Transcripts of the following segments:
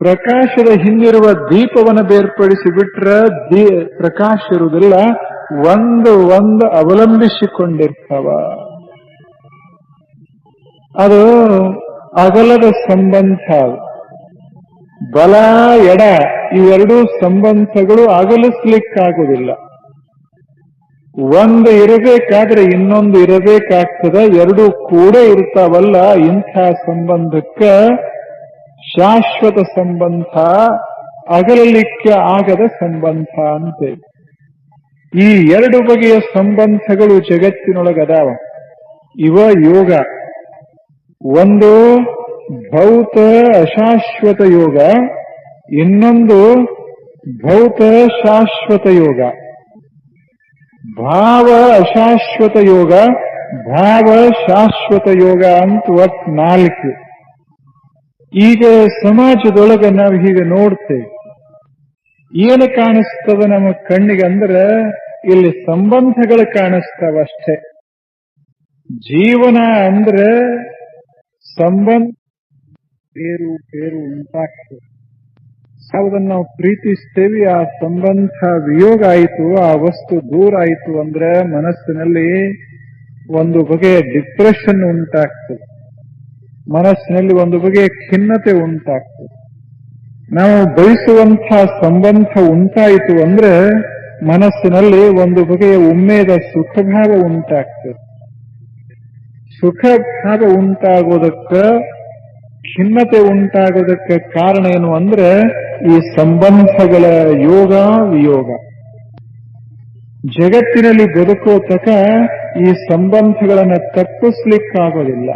ಪ್ರಕಾಶದ ಹಿಂದಿರುವ ದೀಪವನ್ನು ಬೇರ್ಪಡಿಸಿ ಬಿಟ್ರೆ ಪ್ರಕಾಶ ಇರುವುದಿಲ್ಲ. ಒಂದು ಅವಲಂಬಿಸಿಕೊಂಡಿರ್ತಾವ. ಅದು ಅಗಲದ ಸಂಬಂಧ. ಬಲ ಎಡ ಇವೆರಡೂ ಸಂಬಂಧಗಳು ಅಗಲಿಸ್ಲಿಕ್ಕಾಗುವುದಿಲ್ಲ. ಒಂದು ಇರಬೇಕಾದ್ರೆ ಇನ್ನೊಂದು ಇರಬೇಕಾಗ್ತದೆ. ಎರಡು ಕೂಡ ಇರ್ತಾವಲ್ಲ, ಇಂಥ ಸಂಬಂಧಕ್ಕೆ ಶಾಶ್ವತ ಸಂಬಂಧ, ಅಗಲಲಿಕ್ಕೆ ಆಗದ ಸಂಬಂಧ ಅಂತೆ. ಈ ಎರಡು ಬಗೆಯ ಸಂಬಂಧಗಳು ಜಗತ್ತಿನೊಳಗದಾವ. ಇವ ಯೋಗ. ಒಂದು ಭೌತ ಅಶಾಶ್ವತ ಯೋಗ, ಇನ್ನೊಂದು ಭೌತ ಶಾಶ್ವತ ಯೋಗ. ಭಾವ ಅಶಾಶ್ವತ ಯೋಗ, ಭಾವ ಶಾಶ್ವತ ಯೋಗ ಅಂತ ಒಟ್ಟು 4. ಈಗ ಸಮಾಜದೊಳಗೆ ನಾವು ಹೀಗೆ ನೋಡ್ತೇವೆ. ಏನು ಕಾಣಿಸ್ತದ ನಮ್ಮ ಕಣ್ಣಿಗೆ ಅಂದ್ರೆ ಇಲ್ಲಿ ಸಂಬಂಧಗಳು ಕಾಣಿಸ್ತಾವಷ್ಟೇ. ಜೀವನ ಅಂದ್ರೆ ಸಂಬಂಧ ಬೇರು ಉಂಟಾಗ್ತದೆ. ಯಾವುದನ್ನು ನಾವು ಪ್ರೀತಿಸ್ತೇವೆ ಆ ಸಂಬಂಧ ವಿಯೋಗ ಆಯಿತು, ಆ ವಸ್ತು ದೂರ ಆಯಿತು ಅಂದ್ರೆ ಮನಸ್ಸಿನಲ್ಲಿ ಒಂದು ಬಗೆಯ ಡಿಪ್ರೆಷನ್ ಉಂಟಾಗ್ತದೆ. ಮನಸ್ಸಿನಲ್ಲಿ ಒಂದು ಬಗೆಯ ಖಿನ್ನತೆ ಉಂಟಾಗ್ತದೆ. ನಾವು ಬಯಸುವಂತಹ ಸಂಬಂಧ ಉಂಟಾಯಿತು ಅಂದ್ರೆ ಮನಸ್ಸಿನಲ್ಲಿ ಒಂದು ಬಗೆಯ ಉಮ್ಮೇದ ಸುಖಭಾವ ಉಂಟಾಗ್ತದೆ. ಸುಖಭಾವ ಉಂಟಾಗೋದಕ್ಕೆ, ಖಿನ್ನತೆ ಉಂಟಾಗೋದಕ್ಕೆ ಕಾರಣ ಏನು ಅಂದ್ರೆ ಈ ಸಂಬಂಧಗಳ ಯೋಗ ವಿಯೋಗ. ಜಗತ್ತಿನಲ್ಲಿ ಬದುಕೋ ತಕ ಈ ಸಂಬಂಧಗಳನ್ನು ತಪ್ಪಿಸ್ಲಿಕ್ಕಾಗೋದಿಲ್ಲ.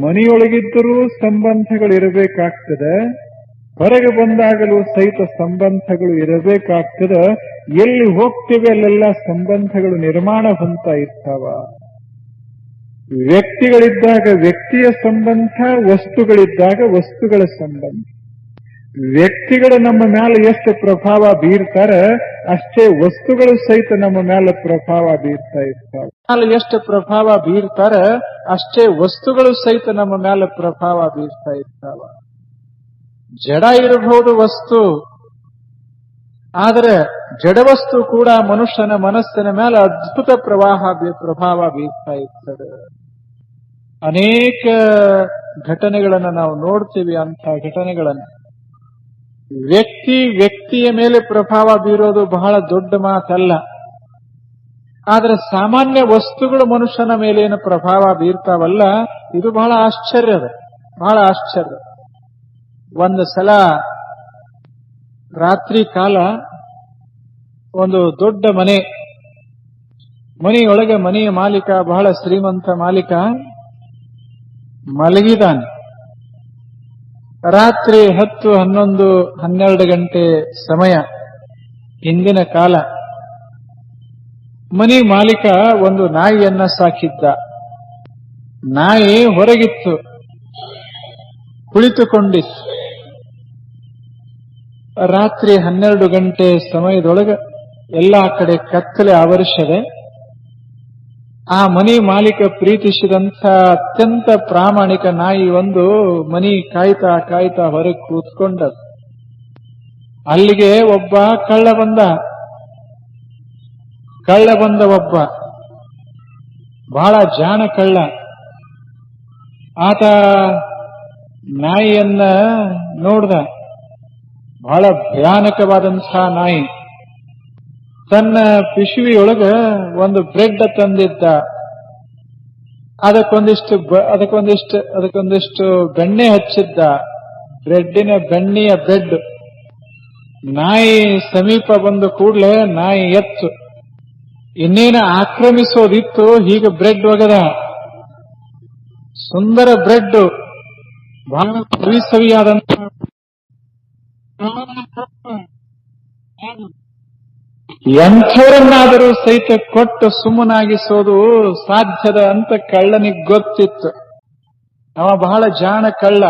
ಮನೆಯೊಳಗಿದ್ದರೂ ಸಂಬಂಧಗಳು ಇರಬೇಕಾಗ್ತದೆ, ಹೊರಗೆ ಬಂದಾಗಲೂ ಸಹಿತ ಸಂಬಂಧಗಳು ಇರಬೇಕಾಗ್ತದೆ. ಎಲ್ಲಿ ಹೋಗ್ತೇವೆ ಅಲ್ಲೆಲ್ಲ ಸಂಬಂಧಗಳು ನಿರ್ಮಾಣ ಹೊಂದ್ತಾ ಇರ್ತಾವ. ವ್ಯಕ್ತಿಗಳಿದ್ದಾಗ ವ್ಯಕ್ತಿಯ ಸಂಬಂಧ, ವಸ್ತುಗಳಿದ್ದಾಗ ವಸ್ತುಗಳ ಸಂಬಂಧ. ವ್ಯಕ್ತಿಗಳು ನಮ್ಮ ಮೇಲೆ ಎಷ್ಟು ಪ್ರಭಾವ ಬೀರ್ತಾರೆ ಅಷ್ಟೇ ವಸ್ತುಗಳು ಸಹಿತ ನಮ್ಮ ಮೇಲೆ ಪ್ರಭಾವ ಬೀರ್ತಾ ಇರ್ತಾವೆ. ಎಷ್ಟು ಪ್ರಭಾವ ಬೀರ್ತಾರೆ ಅಷ್ಟೇ ವಸ್ತುಗಳು ಸಹಿತ ನಮ್ಮ ಮೇಲೆ ಪ್ರಭಾವ ಬೀರ್ತಾ ಇರ್ತಾವ. ಜಡ ಇರಬಹುದು ವಸ್ತು, ಆದರೆ ಜಡವಸ್ತು ಕೂಡ ಮನುಷ್ಯನ ಮನಸ್ಸಿನ ಮೇಲೆ ಅದ್ಭುತ ಪ್ರಭಾವ ಬೀರ್ತಾ ಇರ್ತದೆ. ಅನೇಕ ಘಟನೆಗಳನ್ನು ನಾವು ನೋಡ್ತೀವಿ. ಅಂಥ ಘಟನೆಗಳನ್ನು ವ್ಯಕ್ತಿಯ ಮೇಲೆ ಪ್ರಭಾವ ಬೀರೋದು ಬಹಳ ದೊಡ್ಡ ಮಾತಲ್ಲ. ಆದರೆ ಸಾಮಾನ್ಯ ವಸ್ತುಗಳು ಮನುಷ್ಯನ ಮೇಲೇನು ಪ್ರಭಾವ ಬೀರ್ತಾವಲ್ಲ, ಇದು ಬಹಳ ಆಶ್ಚರ್ಯ. ಒಂದು ಸಲ ರಾತ್ರಿ ಕಾಲ ಒಂದು ದೊಡ್ಡ ಮನೆಯೊಳಗೆ ಮನೆಯ ಮಾಲೀಕ, ಬಹಳ ಶ್ರೀಮಂತ ಮಾಲೀಕ ಮಲಗಿದಾನೆ. ರಾತ್ರಿ 10, 11, 12 ಗಂಟೆ ಸಮಯ, ಹಿಂದಿನ ಕಾಲ. ಮನೆ ಮಾಲೀಕ ಒಂದು ನಾಯಿಯನ್ನ ಸಾಕಿದ್ದ. ನಾಯಿ ಹೊರಗಿತ್ತು, ಕುಳಿತುಕೊಂಡಿತ್ತು. ರಾತ್ರಿ 12 ಗಂಟೆ ಸಮಯದೊಳಗೆ ಎಲ್ಲಾ ಕಡೆ ಕತ್ತಲೆ ಆವರಿಸದೆ ಆ ಮನೆ ಮಾಲೀಕ ಪ್ರೀತಿಸಿದಂಥ ಅತ್ಯಂತ ಪ್ರಾಮಾಣಿಕ ನಾಯಿ ಒಂದು ಮನಿ ಕಾಯ್ತಾ ಹೊರಗೆ ಕೂತ್ಕೊಂಡ. ಅಲ್ಲಿಗೆ ಒಬ್ಬ ಕಳ್ಳ ಬಂದ ಒಬ್ಬ ಬಹಳ ಜಾಣ ಕಳ್ಳ. ಆತ ನಾಯಿಯನ್ನ ನೋಡ್ದ. ಬಹಳ ಭಯಾನಕವಾದಂತಹ ನಾಯಿ. ತನ್ನ ಪಿಶುವಿಯೊಳಗ ಒಂದು ಬ್ರೆಡ್ ತಂದಿದ್ದ. ಅದಕ್ಕೊಂದಿಷ್ಟು ಬೆಣ್ಣೆ ಹಚ್ಚಿದ್ದ. ಬೆಣ್ಣೆಯ ಬ್ರೆಡ್. ನಾಯಿ ಸಮೀಪ ಬಂದ ಕೂಡಲೇ ನಾಯಿ ಎತ್ತು. ಇನ್ನೇನು ಆಕ್ರಮಿಸೋದಿತ್ತು, ಹೀಗೆ ಬ್ರೆಡ್ ಒಗದ. ಸುಂದರ ಬ್ರೆಡ್, ಬಹಳ ಸವಿಯಾದಂತ. ಎಂಥವರನ್ನಾದರೂ ಸಹಿತ ಕೊಟ್ಟು ಸುಮ್ಮನಾಗಿಸೋದು ಸಾಧ್ಯದ ಅಂತ ಕಳ್ಳನಿಗೆ ಗೊತ್ತಿತ್ತು. ಅವ ಬಹಳ ಜಾಣ ಕಳ್ಳ.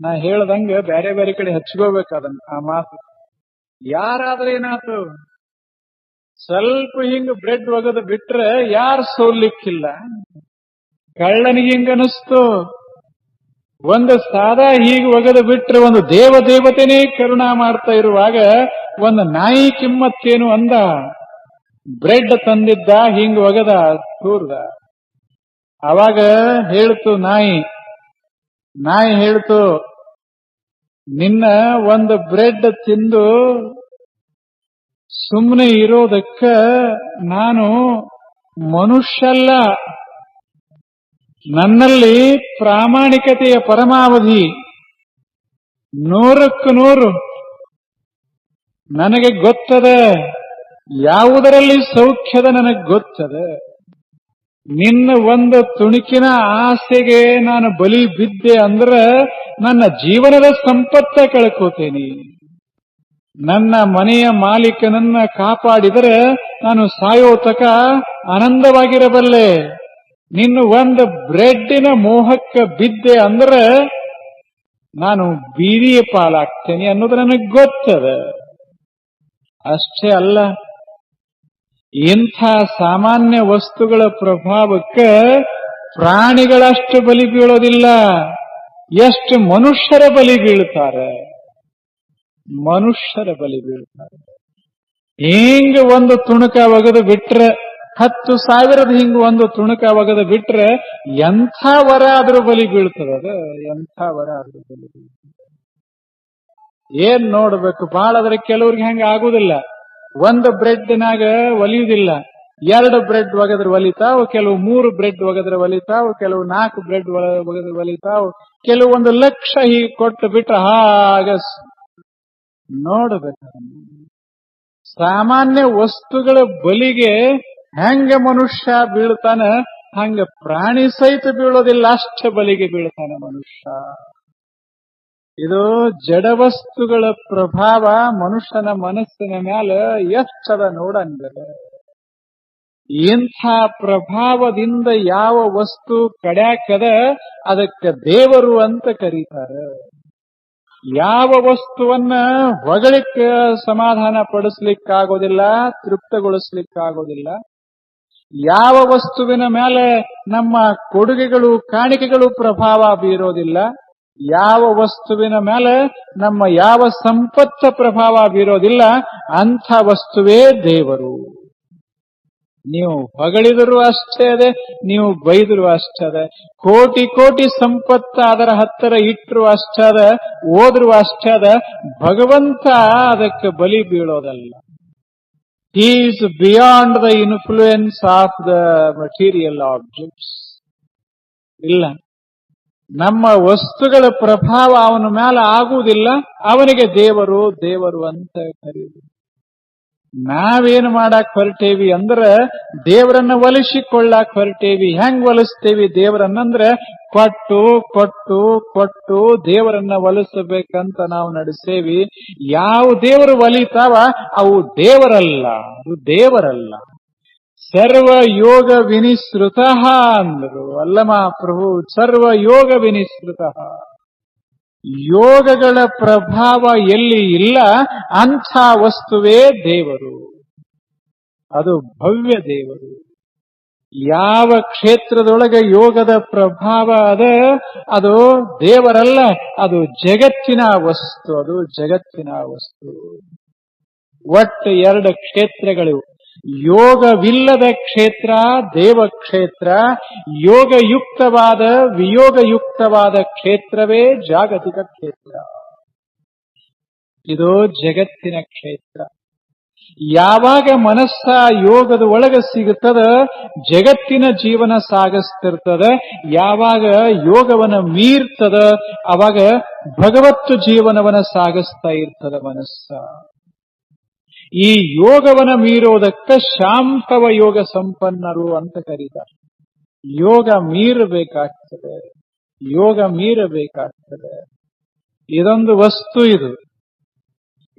ನಾ ಹೇಳ್ದಂಗ ಬೇರೆ ಬೇರೆ ಕಡೆ ಹಚ್ಕೋಬೇಕದನ್ನ ಆ ಮಾತು. ಯಾರಾದ್ರೇನಾತು, ಸ್ವಲ್ಪ ಹಿಂಗ ಬ್ರೆಡ್ ಒಗದು ಬಿಟ್ರೆ ಯಾರು ಸೋಲ್ಲಿಕ್ಕಿಲ್ಲ. ಕಳ್ಳನಿಗೆ ಹಿಂಗನಿಸ್ತು, ಒಂದು ಸಾದಾ ಹೀಗೆ ಒಗೆದು ಬಿಟ್ರೆ ಒಂದು ದೇವತೆನೇ ಕರುಣಾ ಮಾಡ್ತಾ ಇರುವಾಗ ಒಂದು ನಾಯಿ ಕಿಮ್ಮತ್ತೇನು ಅಂದ. ಬ್ರೆಡ್ ತಂದಿದ್ದ, ಹಿಂಗ್ ಒಗೆದ ತೂರ್ದ. ಅವಾಗ ಹೇಳ್ತು ನಾಯಿ ಹೇಳ್ತು, ನಿನ್ನ ಒಂದು ಬ್ರೆಡ್ ತಿಂದು ಸುಮ್ಮನೆ ಇರೋದಕ್ಕ ನಾನು ಮನುಷ್ಯಲ್ಲ, ನನ್ನಲ್ಲಿ ಪ್ರಾಮಾಣಿಕತೆಯ ಪರಮಾವಧಿ 100% ನನಗೆ ಗೊತ್ತದ, ಯಾವುದರಲ್ಲಿ ಸೌಖ್ಯದ ನನಗೆ ಗೊತ್ತದ. ನಿನ್ನ ಒಂದು ತುಣುಕಿನ ಆಸೆಗೆ ನಾನು ಬಲಿ ಬಿದ್ದೆ ಅಂದ್ರೆ ನನ್ನ ಜೀವನದ ಸಂಪತ್ತ ಕಳ್ಕೋತೇನೆ. ನನ್ನ ಮನೆಯ ಮಾಲೀಕನನ್ನ ಕಾಪಾಡಿದರೆ ನಾನು ಸಾಯೋ ತಕ ಆನಂದವಾಗಿರಬಲ್ಲೆ. ನಿನ್ನ ಒಂದು ಬ್ರೆಡ್ಡಿನ ಮೋಹಕ್ಕೆ ಬಿದ್ದೆ ಅಂದ್ರೆ ನಾನು ಬೀದಿಯ ಪಾಲಾಗ್ತೇನೆ ಅನ್ನೋದು ನನಗೆ ಗೊತ್ತದ. ಅಷ್ಟೇ ಅಲ್ಲ, ಇಂಥ ಸಾಮಾನ್ಯ ವಸ್ತುಗಳ ಪ್ರಭಾವಕ್ಕೆ ಪ್ರಾಣಿಗಳಷ್ಟು ಬಲಿ ಬೀಳೋದಿಲ್ಲ, ಎಷ್ಟು ಮನುಷ್ಯರ ಬಲಿ ಬೀಳ್ತಾರೆ. ಹಿಂಗ ಒಂದು ತುಣುಕ ಒಗೆದು ಬಿಟ್ರೆ 10,000 ಹಿಂಗ ಒಂದು ತುಣುಕ ಒಗೆದು ಬಿಟ್ರೆ ಎಂಥ ವರ ಆದ್ರೂ ಬಲಿ ಬೀಳ್ತದ. ಎಂಥ ವರ ಆದ್ರೂ ಬಲಿ ಬೀಳ್ತದೆ. ಏನ್ ನೋಡ್ಬೇಕು, ಬಹಳ ಆದ್ರೆ ಕೆಲವ್ರಿಗೆ ಹಂಗ ಆಗುದಿಲ್ಲ. ಒಂದು ಬ್ರೆಡ್ನಾಗ ಒಲಿಯುವುದಿಲ್ಲ, 2 ಬ್ರೆಡ್ ಒಗೆದ್ರೆ ಒಲಿತಾವ್, ಕೆಲವು 3 ಬ್ರೆಡ್ ಒಗೆದ್ರೆ ಒಲಿತಾವ್, ಕೆಲವು 4 ಬ್ರೆಡ್ ಒಗೆದ್ರೆ ಒಲಿತಾವ್, ಕೆಲವು 1 ಲಕ್ಷ ಹೀಗೆ ಕೊಟ್ಟು ಬಿಟ್ರೆ ಹಾಗ ನೋಡ್ಬೇಕು. ಸಾಮಾನ್ಯ ವಸ್ತುಗಳ ಬಲಿಗೆ ಹೆಂಗ ಮನುಷ್ಯ ಬೀಳ್ತಾನ, ಹಂಗ ಪ್ರಾಣಿ ಸಹಿತ ಬೀಳೋದಿಲ್ಲ, ಅಷ್ಟ ಬಲಿಗೆ ಬೀಳ್ತಾನ ಮನುಷ್ಯ. ಇದು ಜಡವಸ್ತುಗಳ ಪ್ರಭಾವ ಮನುಷ್ಯನ ಮನಸ್ಸಿನ ಮ್ಯಾಲ ಎಷ್ಟದ ನೋಡಂಗ. ಇಂಥ ಪ್ರಭಾವದಿಂದ ಯಾವ ವಸ್ತು ಕಡ್ಯಾಕದ ಅದಕ್ಕೆ ದೇವರು ಅಂತ ಕರೀತಾರೆ. ಯಾವ ವಸ್ತುವನ್ನ ಹೊಗಳಿಕ್ಕೆ ಸಮಾಧಾನ ಪಡಿಸ್ಲಿಕ್ಕಾಗೋದಿಲ್ಲ, ತೃಪ್ತಗೊಳಿಸ್ಲಿಕ್ಕಾಗೋದಿಲ್ಲ, ಯಾವ ವಸ್ತುವಿನ ಮೇಲೆ ನಮ್ಮ ಕೊಡುಗೆಗಳು ಕಾಣಿಕೆಗಳು ಪ್ರಭಾವ ಬೀರೋದಿಲ್ಲ, ಯಾವ ವಸ್ತುವಿನ ಮೇಲೆ ನಮ್ಮ ಯಾವ ಸಂಪತ್ತ ಪ್ರಭಾವ ಬೀರೋದಿಲ್ಲ, ಅಂಥ ವಸ್ತುವೇ ದೇವರು. ನೀವು ಹೊಗಳಿದರೂ ಅಷ್ಟೇ ಅದೆ, ನೀವು ಬೈದರೂ ಅಷ್ಟೇ ಅದೆ. ಕೋಟಿ ಕೋಟಿ ಸಂಪತ್ತ ಅದರ ಹತ್ತಿರ ಇಟ್ಟರು ಅಷ್ಟೇ ಅದ, ಓದ್ರು ಅಷ್ಟೇ ಅದ. ಭಗವಂತ ಅದಕ್ಕೆ ಬಲಿ ಬೀಳೋದಲ್ಲ. He is beyond the influence of the material objects. ಇಲ್ಲ, ನಮ್ಮ ವಸ್ತುಗಳ ಪ್ರಭಾವ ಅವನ ಮೇಲೆ ಆಗುವುದಿಲ್ಲ, ಅವನಿಗೆ ದೇವರು ದೇವರು ಅಂತ ಕರೆಯುವುದು. ನಾವೇನು ಮಾಡಕ್ ಹೊರಟೇವಿ ಅಂದ್ರೆ ದೇವರನ್ನ ಒಲಿಸಿಕೊಳ್ಳಾಕ್ ಹೊರಟೇವಿ. ಹೆಂಗ್ ಒಲಿಸ್ತೇವಿ ದೇವರನ್ನಂದ್ರೆ ಕೊಟ್ಟು ಕೊಟ್ಟು ಕೊಟ್ಟು ದೇವರನ್ನ ಒಲಿಸಬೇಕಂತ ನಾವು ನಡೆಸೇವಿ. ಯಾವ ದೇವರು ಒಲಿತಾವ ಅವು ದೇವರಲ್ಲ, ಅದು ದೇವರಲ್ಲ. ಸರ್ವ ಯೋಗ ವಿನಿಸೃತ ಅಂದರು ಅಲ್ಲಮ ಪ್ರಭು. ಸರ್ವ ಯೋಗ ವಿನಿಸೃತ, ಯೋಗಗಳ ಪ್ರಭಾವ ಎಲ್ಲಿ ಇಲ್ಲ ಅಂಥ ವಸ್ತುವೇ ದೇವರು. ಅದು ಭವ್ಯ ದೇವರು. ಯಾವ ಕ್ಷೇತ್ರದೊಳಗೆ ಯೋಗದ ಪ್ರಭಾವ ಅದ ಅದು ದೇವರಲ್ಲ, ಅದು ಜಗತ್ತಿನ ವಸ್ತು. ಅದು ಜಗತ್ತಿನ ವಸ್ತು. ಒಟ್ಟು 2 ಕ್ಷೇತ್ರಗಳು. ಯೋಗವಿಲ್ಲದ ಕ್ಷೇತ್ರ ದೇವಕ್ಷೇತ್ರ, ಯೋಗಯುಕ್ತವಾದ ವಿಯೋಗಯುಕ್ತವಾದ ಕ್ಷೇತ್ರವೇ ಜಾಗತಿಕ ಕ್ಷೇತ್ರ. ಇದು ಜಗತ್ತಿನ ಕ್ಷೇತ್ರ. ಯಾವಾಗ ಮನಸ್ಸ ಯೋಗದ ಒಳಗೆ ಸಿಗುತ್ತದ ಜಗತ್ತಿನ ಜೀವನ ಸಾಗಿಸ್ತಿರ್ತದ. ಯಾವಾಗ ಯೋಗವನ್ನ ಮೀರ್ತದ ಅವಾಗ ಭಗವತ್ತು ಜೀವನವನ್ನ ಸಾಗಿಸ್ತಾ ಇರ್ತದ ಮನಸ್ಸ. ಈ ಯೋಗವನ್ನ ಮೀರೋದಕ್ಕ ಶಾಂತವ ಯೋಗ ಸಂಪನ್ನರು ಅಂತ ಕರೀತಾರೆ. ಯೋಗ ಮೀರಬೇಕಾಗ್ತದೆ, ಯೋಗ ಮೀರಬೇಕಾಗ್ತದೆ. ಇದೊಂದು ವಸ್ತು,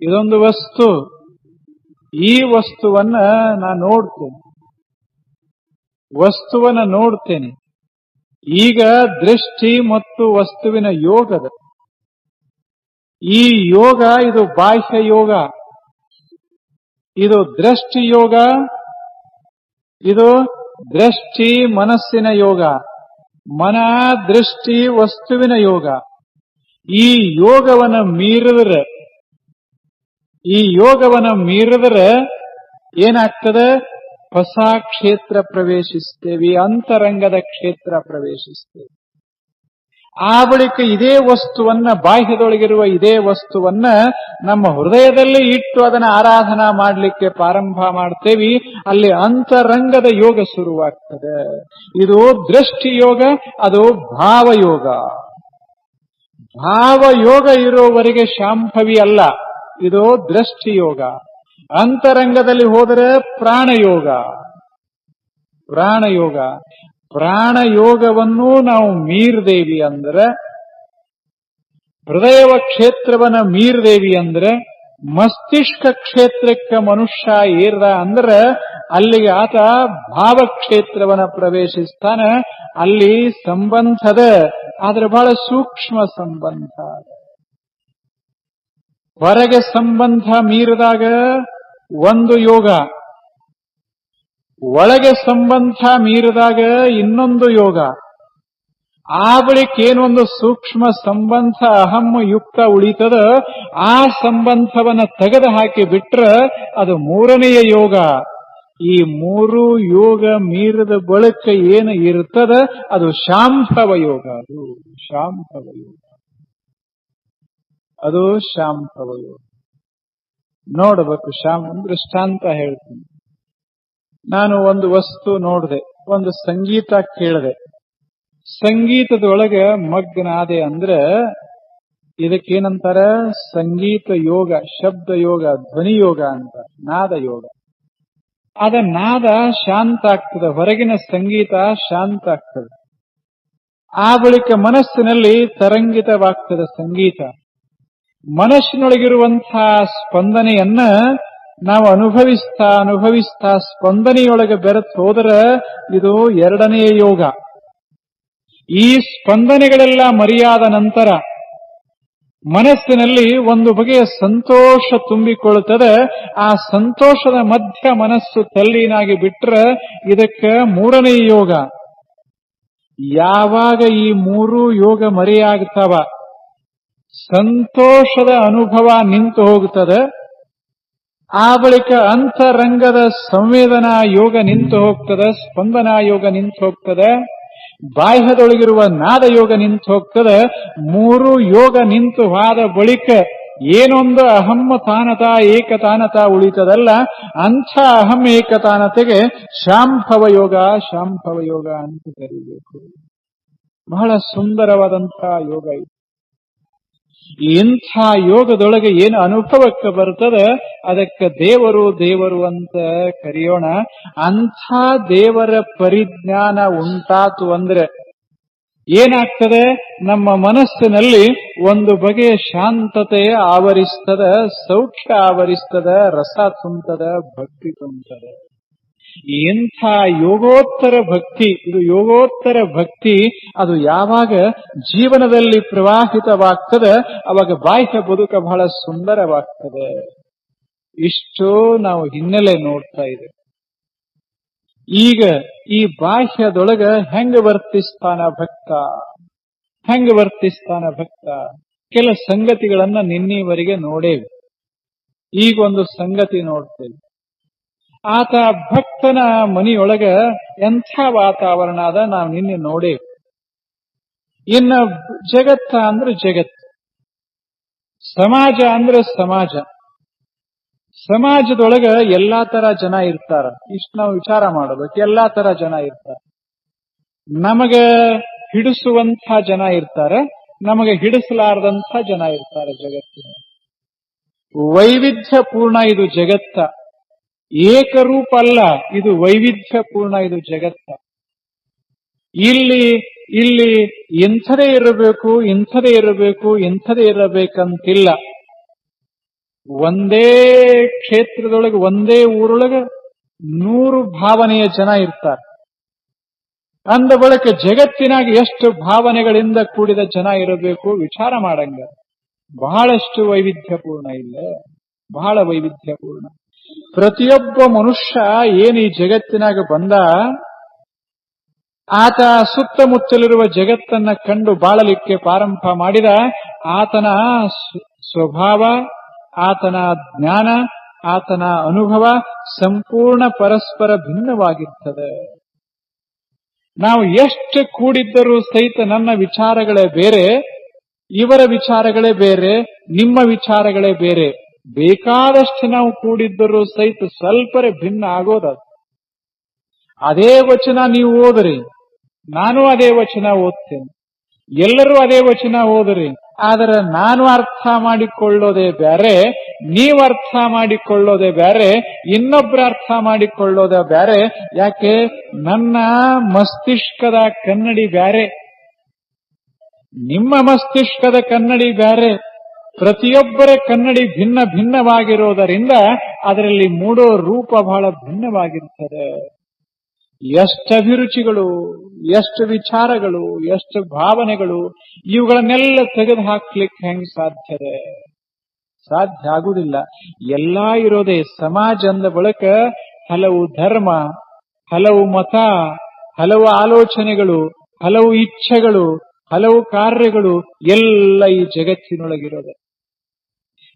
ಇದೊಂದು ವಸ್ತು. ಈ ವಸ್ತುವನ್ನ ನಾನು ನೋಡ್ತೇನೆ, ವಸ್ತುವನ್ನ ನೋಡ್ತೇನೆ. ಈಗ ದೃಷ್ಟಿ ಮತ್ತು ವಸ್ತುವಿನ ಯೋಗದ ಈ ಯೋಗ, ಇದು ಬಾಹ್ಯ ಯೋಗ, ಇದು ದೃಷ್ಟಿ ಯೋಗ, ಇದು ದೃಷ್ಟಿ ಮನಸ್ಸಿನ ಯೋಗ. ಮನ ದೃಷ್ಟಿ ವಸ್ತುವಿನ ಯೋಗ. ಈ ಯೋಗವನ್ನ ಮೀರಿದ್ರೆ ಏನಾಗ್ತದೆ? ಹೊಸ ಕ್ಷೇತ್ರ ಪ್ರವೇಶಿಸ್ತೇವೆ, ಅಂತರಂಗದ ಕ್ಷೇತ್ರ ಪ್ರವೇಶಿಸ್ತೇವೆ. ಆ ಬಳಿಕ ಇದೇ ವಸ್ತುವನ್ನ, ಬಾಹ್ಯದೊಳಗಿರುವ ಇದೇ ವಸ್ತುವನ್ನ ನಮ್ಮ ಹೃದಯದಲ್ಲಿ ಇಟ್ಟು ಅದನ್ನ ಆರಾಧನಾ ಮಾಡಲಿಕ್ಕೆ ಪ್ರಾರಂಭ ಮಾಡ್ತೇವೆ. ಅಲ್ಲಿ ಅಂತರಂಗದ ಯೋಗ ಶುರುವಾಗ್ತದೆ. ಇದು ದೃಷ್ಟಿ ಯೋಗ, ಅದು ಭಾವಯೋಗ. ಭಾವಯೋಗ ಇರೋವರೆಗೆ ಶಾಂಭವಿ ಅಲ್ಲ, ಇದು ದೃಷ್ಟಿ ಯೋಗ. ಅಂತರಂಗದಲ್ಲಿ ಹೋದರೆ ಪ್ರಾಣಯೋಗ. ಪ್ರಾಣಯೋಗವನ್ನು ನಾವು ಮೀರ್ದೇವಿ ಅಂದ್ರೆ, ಹೃದಯವ ಕ್ಷೇತ್ರವನ್ನ ಮೀರ್ದೇವಿ ಅಂದ್ರೆ, ಮಸ್ತಿಷ್ಕ ಕ್ಷೇತ್ರಕ್ಕೆ ಮನುಷ್ಯ ಏರ್ದ ಅಂದ್ರೆ ಅಲ್ಲಿಗೆ ಆತ ಭಾವಕ್ಷೇತ್ರವನ್ನ ಪ್ರವೇಶಿಸ್ತಾನ. ಅಲ್ಲಿ ಸಂಬಂಧದ, ಆದ್ರೆ ಬಹಳ ಸೂಕ್ಷ್ಮ ಸಂಬಂಧ. ಹೊರಗೆ ಸಂಬಂಧ ಮೀರಿದಾಗ ಒಂದು ಯೋಗ, ಒಳಗೆ ಸಂಬಂಧ ಮೀರಿದಾಗ ಇನ್ನೊಂದು ಯೋಗ. ಆ ಬಳಿಕ ಏನೊಂದು ಸೂಕ್ಷ್ಮ ಸಂಬಂಧ ಅಹಂ ಯುಕ್ತ ಉಳಿತದ, ಆ ಸಂಬಂಧವನ್ನ ತೆಗೆದು ಹಾಕಿ ಬಿಟ್ರೆ ಅದು ಮೂರನೆಯ ಯೋಗ. ಈ ಮೂರು ಯೋಗ ಮೀರಿದ ಬಳಿಕ ಏನು ಇರ್ತದ ಅದು ಶಾಂಭವ ಯೋಗ. ಅದು ಶಾಂಭವ ಯೋಗ. ನೋಡಬೇಕು. ದೃಷ್ಟಾಂತ ಹೇಳ್ತೀನಿ. ನಾನು ಒಂದು ವಸ್ತು ನೋಡಿದೆ, ಒಂದು ಸಂಗೀತ ಕೇಳಿದೆ, ಸಂಗೀತದೊಳಗೆ ಮಗ್ನಾದೆ ಅಂದ್ರೆ ಇದಕ್ಕೇನಂತಾರ? ಸಂಗೀತ ಯೋಗ, ಶಬ್ದ ಯೋಗ, ಧ್ವನಿ ಯೋಗ ಅಂತ, ನಾದ ಯೋಗ. ಅದ ನಾದ ಶಾಂತ ಆಗ್ತದೆ, ಹೊರಗಿನ ಸಂಗೀತ ಶಾಂತ ಆಗ್ತದೆ. ಆ ಬಳಿಕ ಮನಸ್ಸಿನಲ್ಲಿ ತರಂಗಿತವಾಗ್ತದೆ ಸಂಗೀತ. ಮನಸ್ಸಿನೊಳಗಿರುವಂತಹ ಸ್ಪಂದನೆಯನ್ನ ನಾವು ಅನುಭವಿಸ್ತಾ ಸ್ಪಂದನೆಯೊಳಗೆ ಬೆರೆತು ಹೋದರೆ ಇದು ಎರಡನೆಯ ಯೋಗ. ಈ ಸ್ಪಂದನೆಗಳೆಲ್ಲ ಮರೆಯಾದ ನಂತರ ಮನಸ್ಸಿನಲ್ಲಿ ಒಂದು ಬಗೆಯ ಸಂತೋಷ ತುಂಬಿಕೊಳ್ಳುತ್ತದೆ. ಆ ಸಂತೋಷದ ಮಧ್ಯ ಮನಸ್ಸು ತಲ್ಲೀನಾಗಿ ಬಿಟ್ರೆ ಇದಕ್ಕೆ ಮೂರನೇ ಯೋಗ. ಯಾವಾಗ ಈ ಮೂರು ಯೋಗ ಮರೆಯಾಗ್ತಾವ, ಸಂತೋಷದ ಅನುಭವ ನಿಂತು ಹೋಗುತ್ತದೆ. ಆ ಬಳಿಕ ಅಂತರಂಗದ ಸಂವೇದನಾ ಯೋಗ ನಿಂತು ಹೋಗ್ತದೆ, ಸ್ಪಂದನಾ ಯೋಗ ನಿಂತು ಹೋಗ್ತದೆ, ಬಾಹ್ಯದೊಳಗಿರುವ ನಾದ ಯೋಗ ನಿಂತು ಹೋಗ್ತದೆ. ಮೂರು ಯೋಗ ನಿಂತು ಹೋದ ಬಳಿಕ ಏನೊಂದು ಅಹಂ ತಾನತ ಏಕತಾನತ ಉಳಿತದಲ್ಲ, ಅಂಥ ಅಹಂ ಏಕತಾನತೆಗೆ ಶಾಂಭವ ಯೋಗ ಅಂತ ಕರೀಬೇಕು. ಬಹಳ ಸುಂದರವಾದಂತಹ ಯೋಗ ಇದು. ಇಂಥ ಯೋಗದೊಳಗೆ ಏನು ಅನುಭವಕ್ಕೆ ಬರ್ತದೆ ಅದಕ್ಕೆ ದೇವರು ಅಂತ ಕರೆಯೋಣ. ಅಂಥ ದೇವರ ಪರಿಜ್ಞಾನ ಉಂಟಾತು ಅಂದ್ರೆ ಏನಾಗ್ತದೆ? ನಮ್ಮ ಮನಸ್ಸಿನಲ್ಲಿ ಒಂದು ಬಗೆಯ ಶಾಂತತೆ ಆವರಿಸ್ತದ, ಸೌಖ್ಯ ಆವರಿಸ್ತದ, ರಸ ತುಂಬುತ್ತದೆ, ಭಕ್ತಿ ತುಂಬುತ್ತದೆ. ಇಂಥ ಯೋಗೋತ್ತರ ಭಕ್ತಿ, ಇದು ಯೋಗೋತ್ತರ ಭಕ್ತಿ, ಅದು ಯಾವಾಗ ಜೀವನದಲ್ಲಿ ಪ್ರವಾಹಿತವಾಗ್ತದೆ ಅವಾಗ ಬಾಹ್ಯ ಬದುಕ ಬಹಳ ಸುಂದರವಾಗ್ತದೆ. ಇಷ್ಟು ನಾವು ಹಿನ್ನೆಲೆ ನೋಡ್ತಾ ಇದ್ದೇವೆ. ಈಗ ಈ ಬಾಹ್ಯದೊಳಗ ಹೆಂಗ ವರ್ತಿಸ್ತಾನ ಭಕ್ತ? ಕೆಲ ಸಂಗತಿಗಳನ್ನ ನಿನ್ನೆವರೆಗೆ ನೋಡೇವಿ. ಈಗ ಒಂದು ಸಂಗತಿ ನೋಡ್ತೇವೆ. ಆತ ಭಕ್ತನ ಮನೆಯೊಳಗ ಎಂಥ ವಾತಾವರಣ ಅದ ನಾವು ನಿನ್ನೆ ನೋಡೇವಿ. ಇನ್ನ ಜಗತ್ತ ಅಂದ್ರೆ ಜಗತ್ತು, ಸಮಾಜ ಅಂದ್ರೆ ಸಮಾಜದೊಳಗ ಎಲ್ಲಾ ತರ ಜನ ಇರ್ತಾರ. ಇಷ್ಟು ನಾವು ವಿಚಾರ ಮಾಡಬೇಕು. ಎಲ್ಲಾ ತರ ಜನ ಇರ್ತಾರ. ನಮಗೆ ಹಿಡಿಸುವಂಥ ಜನ ಇರ್ತಾರೆ, ನಮಗೆ ಹಿಡಿಸಲಾರದಂಥ ಜನ ಇರ್ತಾರೆ. ಜಗತ್ತಿನ ವೈವಿಧ್ಯಪೂರ್ಣ ಇದು ಜಗತ್ತ, ಏಕರೂಪ ಅಲ್ಲ, ಇದು ವೈವಿಧ್ಯಪೂರ್ಣ ಇದು ಜಗತ್ತ. ಇಲ್ಲಿ ಇಂಥದೇ ಇರಬೇಕಂತಿಲ್ಲ. ಒಂದೇ ಕ್ಷೇತ್ರದೊಳಗೆ, ಒಂದೇ ಊರೊಳಗೆ 100 ಭಾವನೆಯ ಜನ ಇರ್ತಾರೆ. ಅಂದ ಬಳಿಕ ಜಗತ್ತಿನಾಗ ಎಷ್ಟು ಭಾವನೆಗಳಿಂದ ಕೂಡಿದ ಜನ ಇರಬೇಕು ವಿಚಾರ ಮಾಡಂಗ. ಬಹಳಷ್ಟು ವೈವಿಧ್ಯಪೂರ್ಣ ಇಲ್ಲ, ಬಹಳ ವೈವಿಧ್ಯಪೂರ್ಣ. ಪ್ರತಿಯೊಬ್ಬ ಮನುಷ್ಯ ಏನು ಈ ಜಗತ್ತಿನಾಗ ಬಂದ ಆತ ಸುತ್ತಮುತ್ತಲಿರುವ ಜಗತ್ತನ್ನ ಕಂಡು ಬಾಳಲಿಕ್ಕೆ ಪ್ರಾರಂಭ ಮಾಡಿದ. ಆತನ ಸ್ವಭಾವ, ಆತನ ಜ್ಞಾನ, ಆತನ ಅನುಭವ ಸಂಪೂರ್ಣ ಪರಸ್ಪರ ಭಿನ್ನವಾಗಿರ್ತದೆ. ನಾವು ಎಷ್ಟು ಕೂಡಿದ್ದರೂ ಸಹಿತ ನನ್ನ ವಿಚಾರಗಳೇ ಬೇರೆ, ಇವರ ವಿಚಾರಗಳೇ ಬೇರೆ, ನಿಮ್ಮ ವಿಚಾರಗಳೇ ಬೇರೆ. ಬೇಕಾದಷ್ಟು ನಾವು ಕೂಡಿದ್ದರೂ ಸಹಿತ ಸ್ವಲ್ಪರೇ ಭಿನ್ನ ಆಗೋದು. ಅದೇ ವಚನ ನೀವು ಓದ್ರಿ, ನಾನು ಅದೇ ವಚನ ಓದ್ತೇನೆ, ಎಲ್ಲರೂ ಅದೇ ವಚನ ಓದ್ರಿ. ಆದರೆ ನಾನು ಅರ್ಥ ಮಾಡಿಕೊಳ್ಳೋದೇ ಬೇರೆ, ನೀವು ಅರ್ಥ ಮಾಡಿಕೊಳ್ಳೋದೇ ಬೇರೆ, ಇನ್ನೊಬ್ಬರ ಅರ್ಥ ಮಾಡಿಕೊಳ್ಳೋದೇ ಬೇರೆ. ಯಾಕೆ? ನನ್ನ ಮಸ್ತಿಷ್ಕದ ಕನ್ನಡಿ ಬೇರೆ, ನಿಮ್ಮ ಮಸ್ತಿಷ್ಕದ ಕನ್ನಡಿ ಬೇರೆ. ಪ್ರತಿಯೊಬ್ಬರ ಕನ್ನಡಿ ಭಿನ್ನ ಭಿನ್ನವಾಗಿರೋದರಿಂದ ಅದರಲ್ಲಿ ಮೂಡೋ ರೂಪ ಬಹಳ ಭಿನ್ನವಾಗಿರ್ತದೆ. ಎಷ್ಟು ಅಭಿರುಚಿಗಳು, ಎಷ್ಟು ವಿಚಾರಗಳು, ಎಷ್ಟು ಭಾವನೆಗಳು, ಇವುಗಳನ್ನೆಲ್ಲ ತೆಗೆದು ಹಾಕ್ಲಿಕ್ಕೆ ಹೆಂಗ್ ಸಾಧ್ಯದೆ? ಸಾಧ್ಯ ಆಗುವುದಿಲ್ಲ. ಎಲ್ಲಾ ಇರೋದೇ ಸಮಾಜ ಅಂದ ಬಳಿಕ ಹಲವು ಧರ್ಮ, ಹಲವು ಮತ, ಹಲವು ಆಲೋಚನೆಗಳು, ಹಲವು ಇಚ್ಛೆಗಳು, ಹಲವು ಕಾರ್ಯಗಳು ಎಲ್ಲ ಈ ಜಗತ್ತಿನೊಳಗಿರೋದೆ.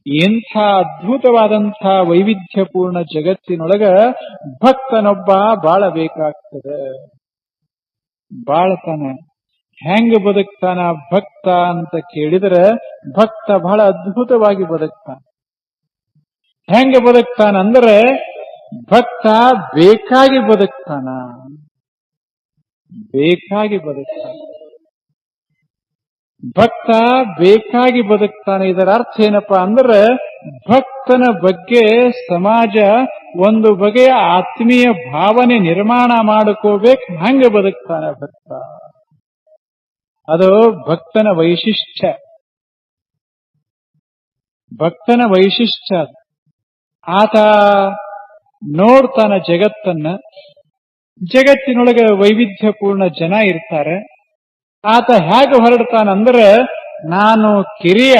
ಇಂಥ ಅದ್ಭುತವಾದಂಥ ವೈವಿಧ್ಯಪೂರ್ಣ ಜಗತ್ತಿನೊಳಗ ಭಕ್ತನೊಬ್ಬ ಬಾಳಬೇಕಾಗ್ತದೆ. ಬಾಳತಾನ. ಹೆಂಗ ಬದುಕ್ತಾನ ಭಕ್ತ ಅಂತ ಕೇಳಿದ್ರೆ, ಭಕ್ತ ಬಹಳ ಅದ್ಭುತವಾಗಿ ಬದುಕ್ತಾನ. ಹೆಂಗ ಬದುಕ್ತಾನಂದ್ರೆ, ಭಕ್ತ ಬೇಕಾಗಿ ಬದುಕ್ತಾನ, ಬೇಕಾಗಿ ಬದುಕ್ತಾನ. ಭಕ್ತ ಬೇಕಾಗಿ ಬದುಕ್ತಾನೆ. ಇದರ ಅರ್ಥ ಏನಪ್ಪಾ ಅಂದ್ರೆ, ಭಕ್ತನ ಬಗ್ಗೆ ಸಮಾಜ ಒಂದು ಬಗೆಯ ಆತ್ಮೀಯ ಭಾವನೆ ನಿರ್ಮಾಣ ಮಾಡಿಕೋಬೇಕು. ಹಂಗ ಬದುಕ್ತಾನೆ ಭಕ್ತ. ಅದು ಭಕ್ತನ ವೈಶಿಷ್ಟ್ಯ. ಭಕ್ತನ ವೈಶಿಷ್ಟ್ಯ. ಆತ ನೋಡ್ತಾನ ಜಗತ್ತನ್ನ. ಜಗತ್ತಿನೊಳಗೆ ವೈವಿಧ್ಯಪೂರ್ಣ ಜನ ಇರ್ತಾರೆ. ಆತ ಹೇಗೆ ಹೊರಡ್ತಾನಂದ್ರೆ, ನಾನು ಕಿರಿಯ,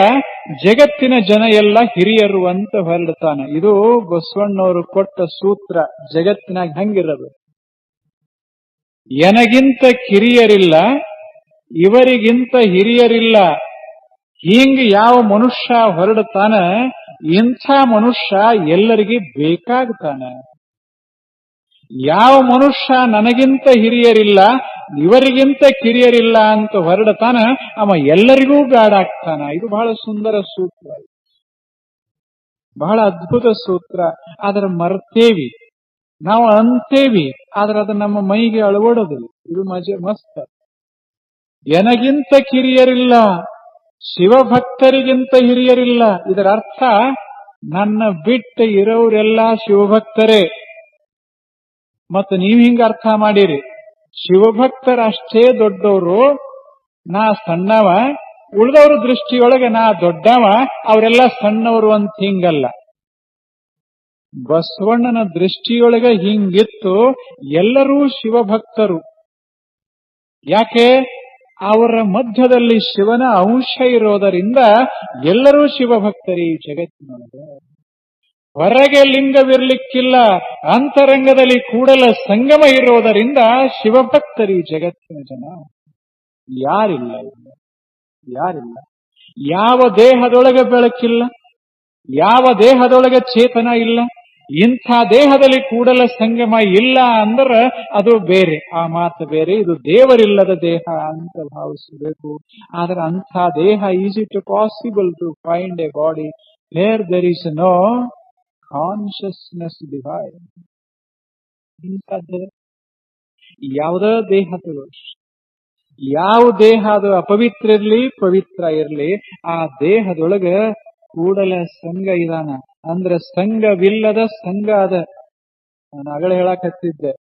ಜಗತ್ತಿನ ಜನ ಎಲ್ಲ ಹಿರಿಯರು ಅಂತ ಹೊರಡ್ತಾನೆ. ಇದು ಬಸವಣ್ಣವರು ಕೊಟ್ಟ ಸೂತ್ರ. ಜಗತ್ತಿನಾಗ ಹೆಂಗಿರದು? ಎನಗಿಂತ ಕಿರಿಯರಿಲ್ಲ, ಇವರಿಗಿಂತ ಹಿರಿಯರಿಲ್ಲ. ಹಿಂಗ ಯಾವ ಮನುಷ್ಯ ಹೊರಡ್ತಾನ, ಇಂಥ ಮನುಷ್ಯ ಎಲ್ಲರಿಗೆ ಬೇಕಾಗ್ತಾನೆ. ಯಾವ ಮನುಷ್ಯ ನನಗಿಂತ ಹಿರಿಯರಿಲ್ಲ, ಇವರಿಗಿಂತ ಕಿರಿಯರಿಲ್ಲ ಅಂತ ಹೊರಡತಾನ, ಅವ ಎಲ್ಲರಿಗೂ ಗಾಡಾಗ್ತಾನ. ಇದು ಬಹಳ ಸುಂದರ ಸೂತ್ರ, ಬಹಳ ಅದ್ಭುತ ಸೂತ್ರ. ಆದ್ರೆ ಮರ್ತೇವಿ, ನಾವು ಅಂತೇವಿ, ಆದ್ರೆ ಅದು ನಮ್ಮ ಮೈಗೆ ಅಳವಡೋದಿಲ್ಲ. ಇದು ಮಸ್ತ್. ಎನಗಿಂತ ಕಿರಿಯರಿಲ್ಲ, ಶಿವಭಕ್ತರಿಗಿಂತ ಹಿರಿಯರಿಲ್ಲ. ಇದರ ಅರ್ಥ, ನನ್ನ ಬಿಟ್ಟು ಇರೋರೆಲ್ಲ ಶಿವಭಕ್ತರೇ. ಮತ್ತು ನೀವು ಹಿಂಗ ಅರ್ಥ ಮಾಡಿರಿ, ಶಿವಭಕ್ತರಷ್ಟೇ ದೊಡ್ಡವರು, ನಾ ಸಣ್ಣವ, ಉಳಿದವ್ರ ದೃಷ್ಟಿಯೊಳಗೆ ನಾ ದೊಡ್ಡವ, ಅವರೆಲ್ಲ ಸಣ್ಣವರು ಅಂತ ಹಿಂಗಲ್ಲ. ಬಸವಣ್ಣನ ದೃಷ್ಟಿಯೊಳಗೆ ಹಿಂಗಿತ್ತು, ಎಲ್ಲರೂ ಶಿವಭಕ್ತರು. ಯಾಕೆ? ಅವರ ಮಧ್ಯದಲ್ಲಿ ಶಿವನ ಅಂಶ ಇರೋದರಿಂದ ಎಲ್ಲರೂ ಶಿವಭಕ್ತರಿ ಈ ಜಗತ್ತಿನೊಳಗೆ. ಹೊರಗೆ ಲಿಂಗವಿರ್ಲಿಕ್ಕಿಲ್ಲ, ಅಂತರಂಗದಲ್ಲಿ ಕೂಡಲ ಸಂಗಮ ಇರೋದರಿಂದ ಶಿವಭಕ್ತರಿ ಜಗತ್ತಿನ ಜನ. ಯಾರಿಲ್ಲ, ಯಾರಿಲ್ಲ. ಯಾವ ದೇಹದೊಳಗೆ ಬೆಳಕಿಲ್ಲ, ಯಾವ ದೇಹದೊಳಗೆ ಚೇತನ ಇಲ್ಲ, ಇಂಥ ದೇಹದಲ್ಲಿ ಕೂಡಲ ಸಂಗಮ ಇಲ್ಲ ಅಂದ್ರೆ ಅದು ಬೇರೆ, ಆ ಮಾತು ಬೇರೆ. ಇದು ದೇವರಿಲ್ಲದ ದೇಹ ಅಂತ ಭಾವಿಸಬೇಕು. ಆದ್ರೆ ಅಂಥ ದೇಹ, is it possible to find a body where there is no consciousness divine? ಯಾವುದೇ ದೇಹದಳು, ಯಾವ ದೇಹ ಅದು ಅಪವಿತ್ರ ಇರ್ಲಿ ಪವಿತ್ರ ಇರ್ಲಿ, ಆ ದೇಹದೊಳಗ ಕೂಡಲ ಸಂಘ ಇದಾನ. ಅಂದ್ರೆ ಸಂಘವಿಲ್ಲದ ಸಂಘ ಅದ. ನಾನು ಆಗಲೇ ಹೇಳಕತ್ತಿದ್ದೆ,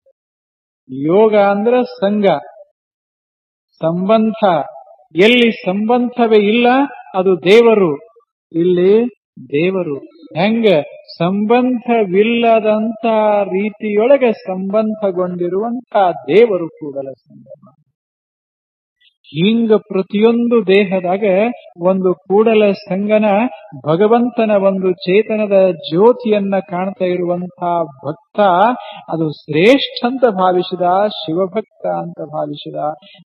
ಯೋಗ ಅಂದ್ರೆ ಸಂಘ, ಸಂಬಂಧ. ಎಲ್ಲಿ ಸಂಬಂಧವೇ ಇಲ್ಲ ಅದು ದೇವರು. ಇಲ್ಲಿ ದೇವರು ಹೆಂಗ ಸಂಬಂಧವಿಲ್ಲದಂತ ರೀತಿಯೊಳಗೆ ಸಂಬಂಧಗೊಂಡಿರುವಂತ ದೇವರು ಕೂಡಲ ಸಂಗಮ. ಹಿಂಗ ಪ್ರತಿಯೊಂದು ದೇಹದಾಗ ಒಂದು ಕೂಡಲ ಸಂಗನ ಭಗವಂತನ ಒಂದು ಚೇತನದ ಜ್ಯೋತಿಯನ್ನ ಕಾಣ್ತಾ ಇರುವಂತಹ ಭಕ್ತ ಅದು ಶ್ರೇಷ್ಠ ಅಂತ ಭಾವಿಸಿದ, ಶಿವಭಕ್ತ ಅಂತ ಭಾವಿಸಿದ,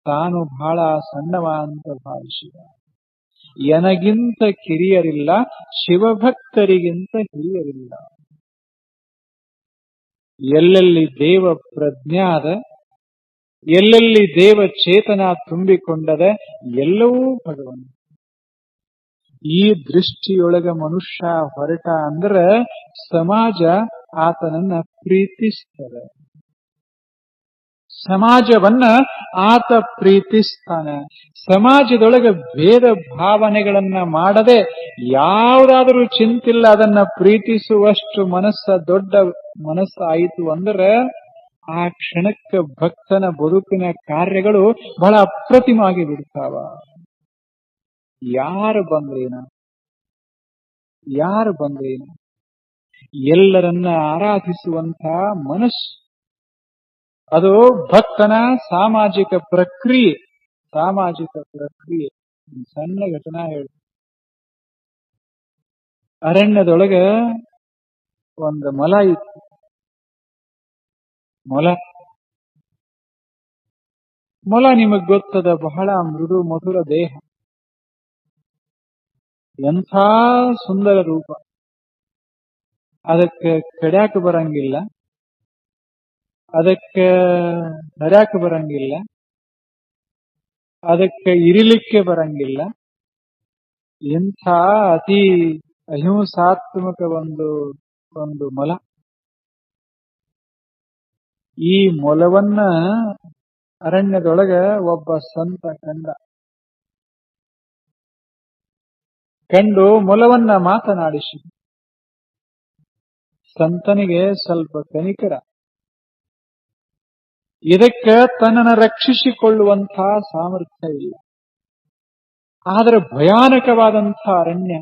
ತಾನು ಬಹಳ ಸಣ್ಣವ ಅಂತ ಭಾವಿಸಿದ. ಎನಗಿಂತ ಕಿರಿಯರಿಲ್ಲ, ಶಿವಭಕ್ತರಿಗಿಂತ ಹಿರಿಯರಿಲ್ಲ. ಎಲ್ಲೆಲ್ಲಿ ದೇವ ಪ್ರಜ್ಞಾದ, ಎಲ್ಲೆಲ್ಲಿ ದೇವ ಚೇತನ ತುಂಬಿಕೊಂಡದ, ಎಲ್ಲವೂ ಭಗವಂತ. ಈ ದೃಷ್ಟಿಯೊಳಗ ಮನುಷ್ಯ ಹೊರಟ ಅಂದ್ರ ಸಮಾಜ ಆತನನ್ನ ಪ್ರೀತಿಸ್ತದೆ, ಸಮಾಜವನ್ನ ಆತ ಪ್ರೀತಿಸ್ತಾನೆ. ಸಮಾಜದೊಳಗೆ ಭೇದ ಭಾವನೆಗಳನ್ನ ಮಾಡದೆ ಯಾವುದಾದರೂ ಚಿಂತಿಲ್ಲ, ಅದನ್ನ ಪ್ರೀತಿಸುವಷ್ಟು ದೊಡ್ಡ ಮನಸ್ಸಾಯಿತು ಅಂದ್ರೆ ಆ ಕ್ಷಣಕ್ಕೆ ಭಕ್ತನ ಬದುಕಿನ ಕಾರ್ಯಗಳು ಬಹಳ ಅಪ್ರತಿಮಾಗಿ ಬಿಡ್ತಾವ. ಯಾರು ಬಂದ್ರೇನ, ಯಾರು ಬಂದ್ರೇನ, ಎಲ್ಲರನ್ನ ಆರಾಧಿಸುವಂತ ಮನಸ್ಸು ಅದು ಭಕ್ತನ ಸಾಮಾಜಿಕ ಪ್ರಕ್ರಿಯೆ. ಸಾಮಾಜಿಕ ಪ್ರಕ್ರಿಯೆ. ಸಣ್ಣ ಘಟನಾ ಹೇಳಿ, ಅರಣ್ಯದೊಳಗ ಒಂದು ಮೊಲ ಇತ್ತು. ಮೊಲ ನಿಮಗ್ ಗೊತ್ತದ, ಬಹಳ ಮೃದು ಮಧುರ ದೇಹ, ಎಂಥ ಸುಂದರ ರೂಪ. ಅದಕ್ಕೆ ಕಡ್ಯಾಕ ಬರಂಗಿಲ್ಲ, ಅದಕ್ಕೆ ನಡ್ಯಾಕ ಬರಂಗಿಲ್ಲ, ಅದಕ್ಕೆ ಇರಿಲಿಕ್ಕೆ ಬರಂಗಿಲ್ಲ. ಇಂಥ ಅತಿ ಅಹಿಂಸಾತ್ಮಕ ಒಂದು ಮೊಲ. ಈ ಮೊಲವನ್ನ ಅರಣ್ಯದೊಳಗ ಒಬ್ಬ ಸಂತ ಕಂಡು ಮೊಲವನ್ನ ಮಾತನಾಡಿಸಿ. ಸಂತನಿಗೆ ಸ್ವಲ್ಪ ಕನಿಕರ, ಇದಕ್ಕೆ ತನ್ನನ್ನು ರಕ್ಷಿಸಿಕೊಳ್ಳುವಂತಹ ಸಾಮರ್ಥ್ಯ ಇಲ್ಲ. ಆದರೆ ಭಯಾನಕವಾದಂಥ ಅರಣ್ಯ,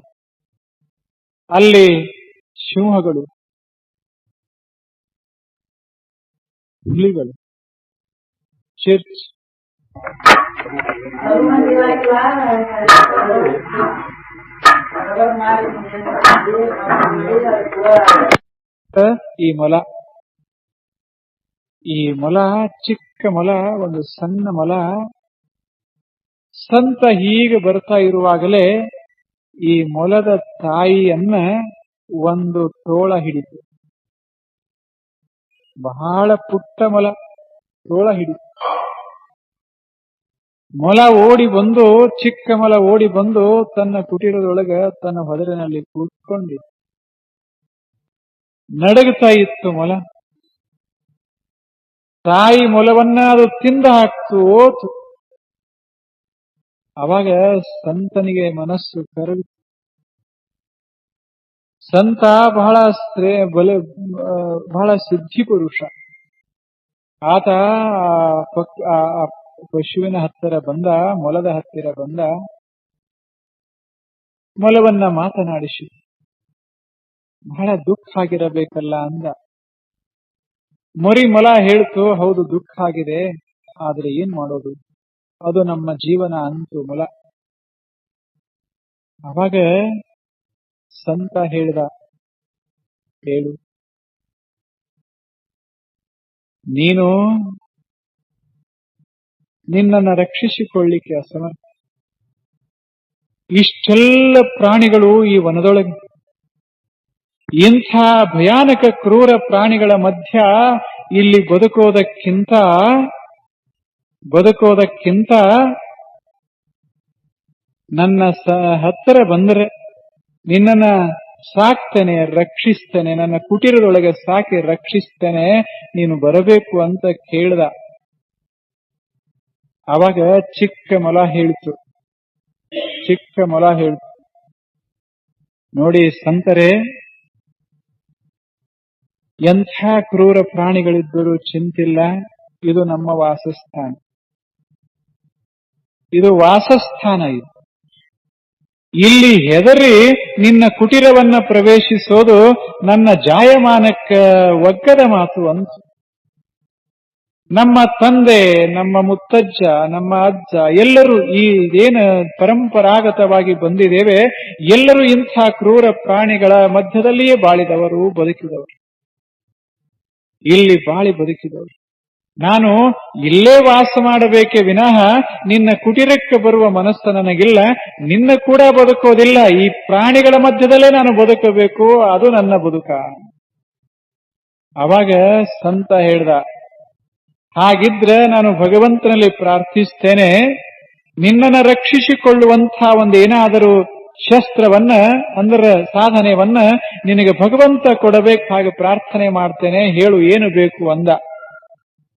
ಅಲ್ಲಿ ಸಿಂಹಗಳು, ಹುಲಿಗಳು, ಚಿರ್ಚ್, ಈ ಮೊಲ ಚಿಕ್ಕ ಮೊಲ, ಒಂದು ಸಣ್ಣ ಮೊಲ. ಸಂತ ಹೀಗೆ ಬರ್ತಾ ಇರುವಾಗಲೇ ಈ ಮೊಲದ ತಾಯಿಯನ್ನ ಒಂದು ತೋಳ ಹಿಡಿತು. ಬಹಳ ಪುಟ್ಟ ಮೊಲ ತೋಳ ಹಿಡಿತು. ಮೊಲ ಓಡಿ ಬಂದು, ಚಿಕ್ಕ ಮೊಲ ಓಡಿ ಬಂದು ತನ್ನ ಕುಟೀರದೊಳಗ ತನ್ನ ಹೊದರಿನಲ್ಲಿ ಕೂತ್ಕೊಂಡಿತ್ತು. ನಡಗುತ್ತಾ ಇತ್ತು ಮೊಲ. ತಾಯಿ ಮೊಲವನ್ನ ಅದು ತಿಂದ ಹಾಕ್ತು, ಓತು. ಅವಾಗ ಸಂತನಿಗೆ ಮನಸ್ಸು ಕರಗಿತು. ಸಂತ ಬಹಳ ಸಿದ್ಧಿ ಪುರುಷ. ಆತ ಪಶುವಿನ ಹತ್ತಿರ ಬಂದ, ಮೊಲದ ಹತ್ತಿರ ಬಂದ, ಮೊಲವನ್ನ ಮಾತನಾಡಿಸಿ. ಬಹಳ ದುಃಖ ಆಗಿರಬೇಕಲ್ಲ ಅಂದ. ಮರಿ ಮೊಲ ಹೇಳ್ತು, ಹೌದು ದುಃಖ ಆಗಿದೆ, ಆದ್ರೆ ಏನ್ ಮಾಡೋದು, ಅದು ನಮ್ಮ ಜೀವನ ಅಂತು ಮೊಲ. ಅವಾಗ ಸಂತ ಹೇಳ್ದ, ಹೇಳು, ನೀನು ನಿನ್ನನ್ನು ರಕ್ಷಿಸಿಕೊಳ್ಳಿಕ್ಕೆ ಅಸಮರ್ಥ. ಇಷ್ಟೆಲ್ಲ ಪ್ರಾಣಿಗಳು ಈ ವನದೊಳಗೆ, ಇಂಥ ಭಯಾನಕ ಕ್ರೂರ ಪ್ರಾಣಿಗಳ ಮಧ್ಯ ಇಲ್ಲಿ ಬದುಕೋದಕ್ಕಿಂತ ನನ್ನ ಹತ್ತಿರ ಬಂದರೆ ನಿನ್ನನ್ನ ಸಾಕ್ತೇನೆ, ರಕ್ಷಿಸ್ತೇನೆ, ನನ್ನ ಕುಟೀರದೊಳಗೆ ಸಾಕಿ ರಕ್ಷಿಸ್ತೇನೆ, ನೀನು ಬರಬೇಕು ಅಂತ ಕೇಳ್ದ. ಅವಾಗ ಚಿಕ್ಕ ಮೊಲ ಹೇಳ್ತು, ನೋಡಿ ಸಂತರೇ, ಎಂಥ ಕ್ರೂರ ಪ್ರಾಣಿಗಳಿದ್ದರೂ ಚಿಂತಿಲ್ಲ, ಇದು ನಮ್ಮ ವಾಸಸ್ಥಾನ. ಇದು ಇಲ್ಲಿ ಹೆದರಿ ನಿನ್ನ ಕುಟೀರವನ್ನ ಪ್ರವೇಶಿಸೋದು ನನ್ನ ಜಾಯಮಾನಕ್ಕೆ ಒಗ್ಗದ ಮಾತು ಅಂತ. ನಮ್ಮ ತಂದೆ, ನಮ್ಮ ಮುತ್ತಜ್ಜ, ನಮ್ಮ ಅಜ್ಜ ಎಲ್ಲರೂ ಈ ಏನು ಪರಂಪರಾಗತವಾಗಿ ಬಂದಿದ್ದೇವೆ, ಎಲ್ಲರೂ ಇಂಥ ಕ್ರೂರ ಪ್ರಾಣಿಗಳ ಮಧ್ಯದಲ್ಲಿಯೇ ಬಾಳಿದವರು, ಬದುಕಿದವರು. ಇಲ್ಲಿ ಬಾಳಿ ಬದುಕಿದವರು. ನಾನು ಇಲ್ಲೇ ವಾಸ ಮಾಡಬೇಕೆ ವಿನಃ ನಿನ್ನ ಕುಟೀರಕ್ಕೆ ಬರುವ ಮನಸ್ಸು ನನಗಿಲ್ಲ, ನಿನ್ನ ಕೂಡ ಬದುಕೋದಿಲ್ಲ. ಈ ಪ್ರಾಣಿಗಳ ಮಧ್ಯದಲ್ಲೇ ನಾನು ಬದುಕಬೇಕು, ಅದು ನನ್ನ ಬದುಕ. ಅವಾಗ ಸಂತ ಹೇಳ್ದ, ಹಾಗಿದ್ರೆ ನಾನು ಭಗವಂತನಲ್ಲಿ ಪ್ರಾರ್ಥಿಸ್ತೇನೆ, ನಿನ್ನನ್ನು ರಕ್ಷಿಸಿಕೊಳ್ಳುವಂಥ ಒಂದೇನಾದರೂ ಶಸ್ತ್ರವನ್ನ ಅಂದ್ರೆ ಸಾಧನೆಯನ್ನ ನಿನಗೆ ಭಗವಂತ ಕೊಡಬೇಕು, ಹಾಗೆ ಪ್ರಾರ್ಥನೆ ಮಾಡ್ತೇನೆ, ಹೇಳು ಏನು ಬೇಕು ಅಂದ.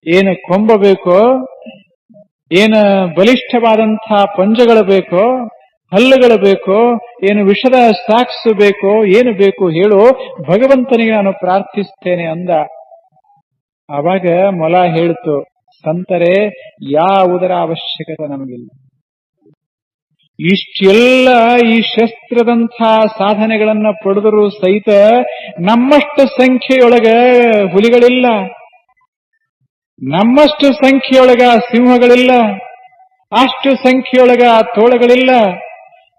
ಏನು ಕೊಂಬ ಬೇಕೋ, ಏನು ಬಲಿಷ್ಠವಾದಂಥ ಪಂಜಗಳು ಬೇಕೋ, ಹಲ್ಲುಗಳು ಬೇಕೋ, ಏನು ವಿಷದ ಸಾಕ್ಸು ಬೇಕೋ, ಏನು ಬೇಕು ಹೇಳು, ಭಗವಂತನಿಗೆ ನಾನು ಪ್ರಾರ್ಥಿಸ್ತೇನೆ ಅಂದ. ಆವಾಗ ಮೊಲ ಹೇಳ್ತು, ಸಂತರೇ, ಯಾವುದರ ಅವಶ್ಯಕತೆ ನಮಗಿಲ್ಲ. ಇಷ್ಟೆಲ್ಲ ಈ ಶಸ್ತ್ರದಂಥ ಸಾಧನೆಗಳನ್ನ ಪಡೆದರೂ ಸಹಿತ ನಮ್ಮಷ್ಟು ಸಂಖ್ಯೆಯೊಳಗ ಹುಲಿಗಳಿಲ್ಲ, ನಮ್ಮಷ್ಟು ಸಂಖ್ಯೆಯೊಳಗ ಸಿಂಹಗಳಿಲ್ಲ, ಅಷ್ಟು ಸಂಖ್ಯೆಯೊಳಗ ತೋಳಗಳಿಲ್ಲ.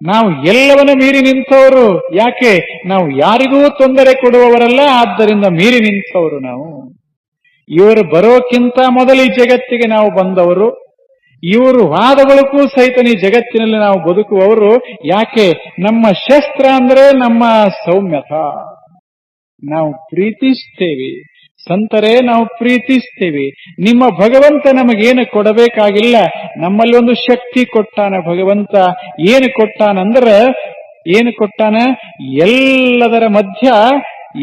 ನಾವು ಎಲ್ಲವನ್ನ ಮೀರಿ ನಿಂತವರು. ಯಾಕೆ? ನಾವು ಯಾರಿಗೂ ತೊಂದರೆ ಕೊಡುವವರಲ್ಲ, ಆದ್ದರಿಂದ ಮೀರಿ ನಿಂತವರು ನಾವು. ಇವರು ಬರೋಕ್ಕಿಂತ ಮೊದಲು ಈ ಜಗತ್ತಿಗೆ ನಾವು ಬಂದವರು. ಇವರು ವಾದಗಳಿಗೂ ಸಹಿತ ಈ ಜಗತ್ತಿನಲ್ಲಿ ನಾವು ಬದುಕುವವರು. ಯಾಕೆ? ನಮ್ಮ ಶಸ್ತ್ರ ಅಂದ್ರೆ ನಮ್ಮ ಸೌಮ್ಯತ. ನಾವು ಪ್ರೀತಿಸ್ತೇವೆ ಸಂತರೇ, ನಾವು ಪ್ರೀತಿಸ್ತೇವೆ. ನಿಮ್ಮ ಭಗವಂತ ನಮಗೇನು ಕೊಡಬೇಕಾಗಿಲ್ಲ, ನಮ್ಮಲ್ಲಿ ಒಂದು ಶಕ್ತಿ ಕೊಟ್ಟಾನ ಭಗವಂತ. ಏನು ಕೊಟ್ಟಾನಂದ್ರೆ, ಏನು ಕೊಟ್ಟಾನ? ಎಲ್ಲದರ ಮಧ್ಯ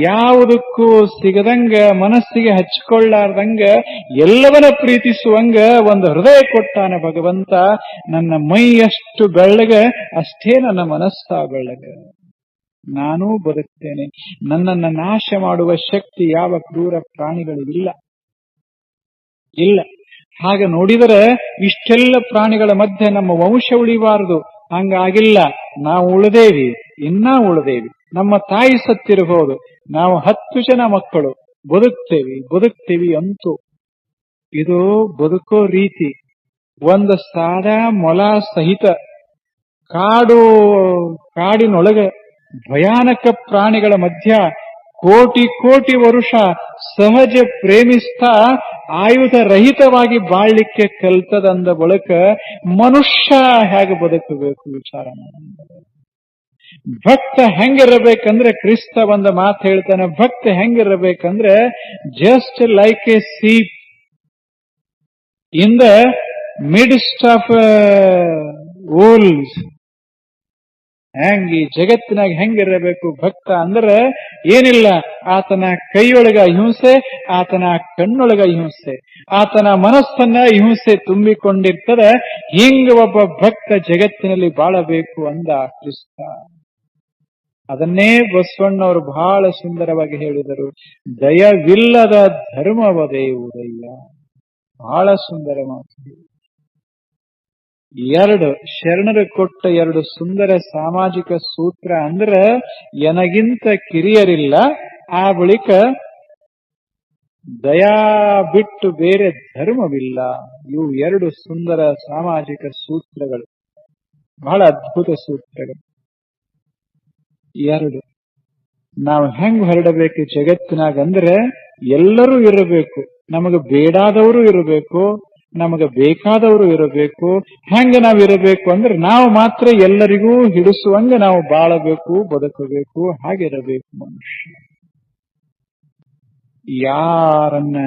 ಯಾವುದಕ್ಕೂ ಸಿಗದಂಗ, ಮನಸ್ಸಿಗೆ ಹಚ್ಚಿಕೊಳ್ಳಾರ್ದಂಗ, ಎಲ್ಲವನ್ನ ಪ್ರೀತಿಸುವಂಗ ಒಂದು ಹೃದಯ ಕೊಟ್ಟಾನ ಭಗವಂತ. ನನ್ನ ಮೈಯಷ್ಟು ಬೆಳ್ಳಗ ಅಷ್ಟೇ ನನ್ನ ಮನಸ್ಸ ಬೆಳ್ಳಗ. ನಾನೂ ಬದುಕ್ತೇನೆ. ನನ್ನನ್ನು ನಾಶ ಮಾಡುವ ಶಕ್ತಿ ಯಾವ ಕ್ರೂರ ಪ್ರಾಣಿಗಳಿಗಿಲ್ಲ. ಇಲ್ಲ. ಹಾಗೆ ನೋಡಿದರೆ ಇಷ್ಟೆಲ್ಲ ಪ್ರಾಣಿಗಳ ಮಧ್ಯೆ ನಮ್ಮ ವಂಶ ಉಳಿಬಾರದು. ಹಂಗಾಗಿಲ್ಲ. ನಾವು ಉಳಿದೇವಿ, ಇನ್ನೂ ಉಳಿದೇವಿ. ನಮ್ಮ ತಾಯಿ ಸತ್ತಿರಬಹುದು, ನಾವು 10 ಜನ ಮಕ್ಕಳು ಬದುಕ್ತೇವಿ ಅಂತೂ. ಇದು ಬದುಕೋ ರೀತಿ. ಒಂದು ಸಾದಾ ಮೊಲ ಸಹಿತ ಕಾಡಿನೊಳಗೆ ಭಯಾನಕ ಪ್ರಾಣಿಗಳ ಮಧ್ಯ ಕೋಟಿ ಕೋಟಿ ವರುಷ ಸಹಜ ಪ್ರೇಮಿಸ್ತಾ ಆಯುಧ ರಹಿತವಾಗಿ ಬಾಳ್ಲಿಕ್ಕೆ ಕಲ್ತದಂದ ಬಳಿಕ ಮನುಷ್ಯ ಹೇಗೆ ಬದುಕಬೇಕು ವಿಚಾರ ಮಾಡಿ. ಭಕ್ತ ಹೆಂಗಿರಬೇಕಂದ್ರೆ, ಕ್ರಿಸ್ತ ಒಂದು ಮಾತು ಹೇಳ್ತಾನೆ, ಭಕ್ತ ಹೆಂಗಿರಬೇಕಂದ್ರೆ just like a sheep in the midst of wolves. ಈ ಜಗತ್ತಿನಾಗ ಹೆಂಗಿರಬೇಕು ಭಕ್ತ ಅಂದ್ರೆ ಏನಿಲ್ಲ, ಆತನ ಕೈಯೊಳಗ ಹಿಂಸೆ, ಆತನ ಕಣ್ಣೊಳಗ ಹಿಂಸೆ, ಆತನ ಮನಸ್ಸನ್ನ ಹಿಂಸೆ ತುಂಬಿಕೊಂಡಿರ್ತದೆ. ಹಿಂಗ ಒಬ್ಬ ಭಕ್ತ ಜಗತ್ತಿನಲ್ಲಿ ಬಾಳಬೇಕು ಅಂದ ಕ್ರಿಸ್ತ. ಅದನ್ನೇ ಬಸವಣ್ಣವರು ಬಹಳ ಸುಂದರವಾಗಿ ಹೇಳಿದರು. ದಯವಿಲ್ಲದ ಧರ್ಮವದೇ ಉದಯ. ಬಹಳ ಸುಂದರ ಮಾತು. 2 ಶರಣರು ಕೊಟ್ಟ 2 ಸುಂದರ ಸಾಮಾಜಿಕ ಸೂತ್ರ ಅಂದ್ರೆ, ಎನಗಿಂತ ಕಿರಿಯರಿಲ್ಲ, ಆ ಬಳಿಕ ದಯಾ ಬಿಟ್ಟು ಬೇರೆ ಧರ್ಮವಿಲ್ಲ. ಇವು 2 ಸುಂದರ ಸಾಮಾಜಿಕ ಸೂತ್ರಗಳು, ಬಹಳ ಅದ್ಭುತ ಸೂತ್ರಗಳು. 2 ನಾವು ಹೆಂಗ್ ಹೊರಡಬೇಕು ಜಗತ್ತಿನಾಗಂದ್ರೆ, ಎಲ್ಲರೂ ಇರಬೇಕು. ನಮಗೆ ಬೇಡಾದವರು ಇರಬೇಕು, ನಮಗೆ ಬೇಕಾದವರು ಇರಬೇಕು. ಹೆಂಗ ನಾವಿರಬೇಕು ಅಂದ್ರೆ, ನಾವು ಮಾತ್ರ ಎಲ್ಲರಿಗೂ ಹಿಡಿಸುವಂಗ ನಾವು ಬಾಳಬೇಕು, ಬದುಕಬೇಕು. ಹಾಗಿರಬೇಕು ಮನುಷ್ಯ. ಯಾರನ್ನ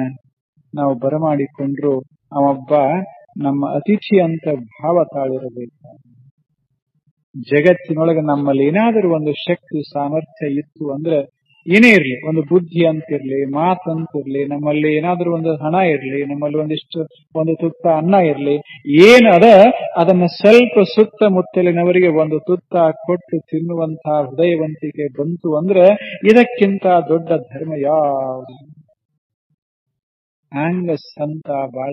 ನಾವು ಬರಮಾಡಿಕೊಂಡ್ರು ಅವೊಬ್ಬ ನಮ್ಮ ಅತಿಥಿ ಅಂತ ಭಾವ ತಾಳಿರಬೇಕು. ಜಗತ್ತಿನೊಳಗೆ ನಮ್ಮಲ್ಲಿ ಏನಾದರೂ ಒಂದು ಶಕ್ತಿ ಸಾಮರ್ಥ್ಯ ಇತ್ತು ಅಂದ್ರೆ, ಏನೇ ಇರ್ಲಿ, ಒಂದು ಬುದ್ಧಿ ಅಂತಿರ್ಲಿ, ಮಾತಂತಿರ್ಲಿ, ನಮ್ಮಲ್ಲಿ ಏನಾದ್ರೂ ಒಂದು ಹಣ ಇರ್ಲಿ, ನಮ್ಮಲ್ಲಿ ಒಂದು ತುತ್ತ ಅನ್ನ ಇರ್ಲಿ, ಏನದ ಅದನ್ನ ಸ್ವಲ್ಪ ಸುತ್ತಮುತ್ತಲಿನವರಿಗೆ ಒಂದು ತುತ್ತ ಕೊಟ್ಟು ತಿನ್ನುವಂತಹ ಹೃದಯವಂತಿಕೆ ಬಂತು ಅಂದ್ರೆ, ಇದಕ್ಕಿಂತ ದೊಡ್ಡ ಧರ್ಮ ಯಾವುದು? ಹಂಗ ಸಂತ ಬಾಳ